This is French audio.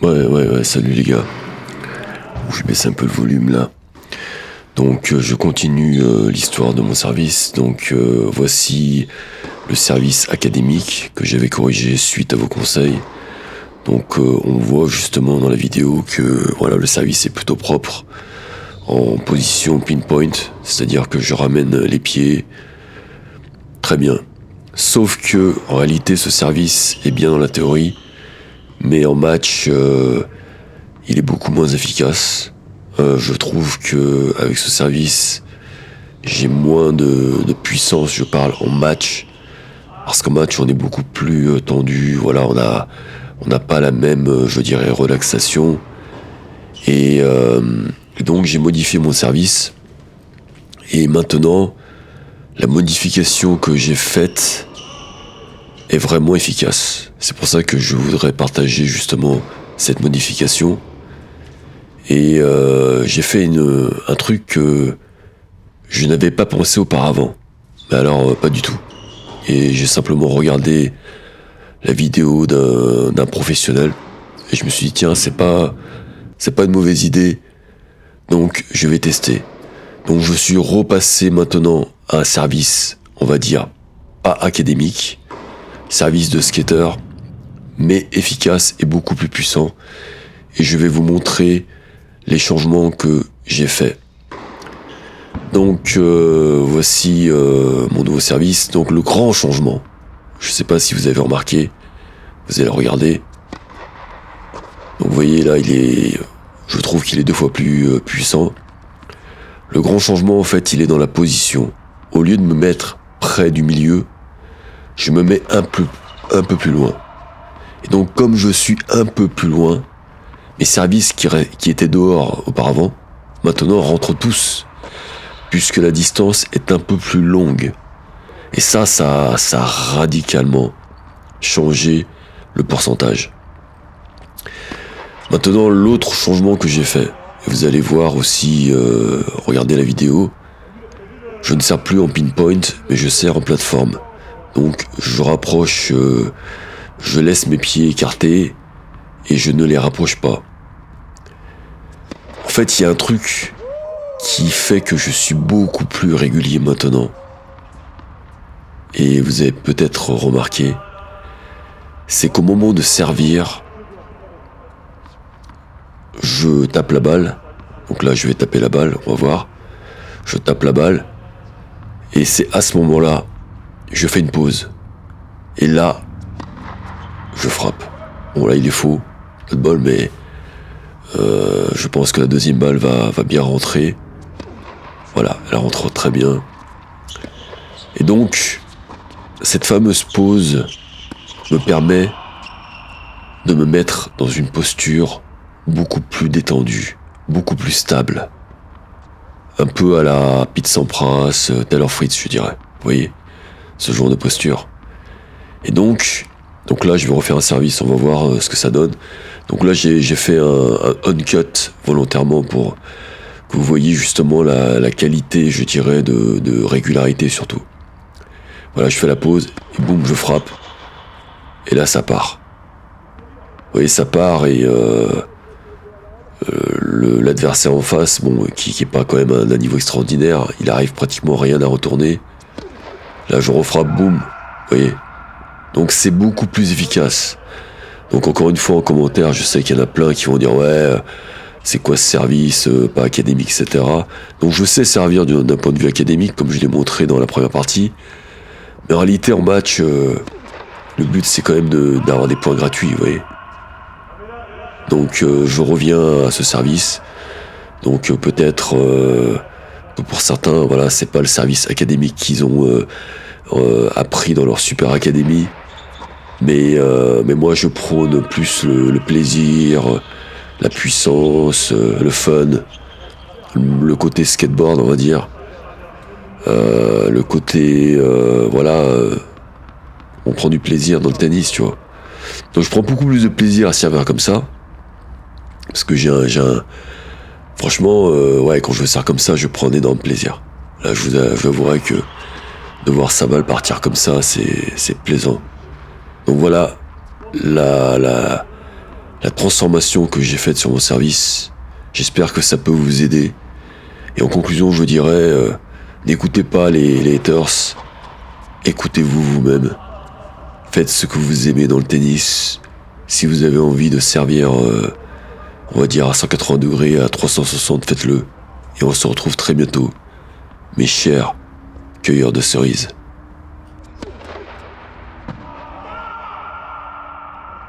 Ouais, salut les gars. Je baisse un peu le volume là. Donc je continue l'histoire de mon service. Donc voici le service académique que j'avais corrigé suite à vos conseils. Donc on voit justement dans la vidéo que voilà, le service est plutôt propre en position pinpoint, c'est-à-dire que je ramène les pieds très bien. Sauf que en réalité ce service est bien dans la théorie, mais en match il est beaucoup moins efficace. Je trouve que avec ce service, j'ai moins de puissance. Je parle en match, parce qu'en match, on est beaucoup plus tendu. Voilà, on n'a pas la même, je dirais, relaxation. Et donc, j'ai modifié mon service. Et maintenant, la modification que j'ai faite est vraiment efficace. C'est pour ça que je voudrais partager justement cette modification. Et j'ai fait un truc que je n'avais pas pensé auparavant. Mais alors, pas du tout. Et j'ai simplement regardé la vidéo d'un professionnel. Et je me suis dit, tiens, c'est pas une mauvaise idée. Donc, je vais tester. Donc, je suis repassé maintenant à un service, on va dire, pas académique. Service de skater, mais efficace et beaucoup plus puissant. Et je vais vous montrer les changements que j'ai faits. Donc voici mon nouveau service. Donc le grand changement, je ne sais pas si vous avez remarqué, vous allez regarder. Donc vous voyez là, je trouve qu'il est 2 fois plus puissant. Le grand changement en fait, il est dans la position. Au lieu de me mettre près du milieu, je me mets un peu plus loin. Et donc comme je suis un peu plus loin, mes services qui étaient dehors auparavant, maintenant rentrent tous, puisque la distance est un peu plus longue. Et ça a radicalement changé le pourcentage. Maintenant, l'autre changement que j'ai fait, et vous allez voir aussi, regardez la vidéo, je ne sers plus en pinpoint, mais je sers en plateforme. Donc je rapproche, je laisse mes pieds écartés, et je ne les rapproche pas. En fait, il y a un truc qui fait que je suis beaucoup plus régulier maintenant. Et vous avez peut-être remarqué, c'est qu'au moment de servir, je tape la balle. Donc là, je vais taper la balle, on va voir. Je tape la balle. Et c'est à ce moment-là, je fais une pause. Et là, je frappe. Bon là, il est faux, pas de bol, mais je pense que la deuxième balle va bien rentrer. Voilà, elle rentre très bien. Et donc, cette fameuse pause me permet de me mettre dans une posture beaucoup plus détendue, beaucoup plus stable. Un peu à la Pete Sampras, Taylor Fritz, je dirais. Vous voyez, ce genre de posture. Et donc là, je vais refaire un service, on va voir ce que ça donne. Donc là, j'ai fait un uncut volontairement pour que vous voyez justement la qualité, je dirais, de régularité surtout. Voilà, je fais la pause, et boum, je frappe. Et là, ça part. Vous voyez, ça part, et l'adversaire en face, bon, qui est pas quand même d'un niveau extraordinaire, il arrive pratiquement rien à retourner. Là, je refrappe, boum, vous voyez. Donc c'est beaucoup plus efficace. Donc encore une fois, en commentaire, je sais qu'il y en a plein qui vont dire « Ouais, c'est quoi ce service, pas académique, etc. » Donc je sais servir d'un point de vue académique, comme je l'ai montré dans la première partie. Mais en réalité, en match, le but, c'est quand même d'avoir des points gratuits, vous voyez. Donc je reviens à ce service. Donc peut-être que pour certains, voilà, c'est pas le service académique qu'ils ont appris dans leur super académie. Mais moi, je prône plus le plaisir, la puissance, le fun, le côté skateboard, on va dire. Le côté, on prend du plaisir dans le tennis, tu vois. Donc je prends beaucoup plus de plaisir à servir comme ça. Parce que franchement, quand je sers comme ça, je prends un énorme plaisir. Là, je vous avouerai que de voir sa balle partir comme ça, c'est plaisant. Donc voilà la transformation que j'ai faite sur mon service. J'espère que ça peut vous aider. Et en conclusion, je dirais, n'écoutez pas les haters, écoutez-vous vous-même. Faites ce que vous aimez dans le tennis. Si vous avez envie de servir, on va dire à 180 degrés, à 360, faites-le. Et on se retrouve très bientôt, mes chers cueilleurs de cerises.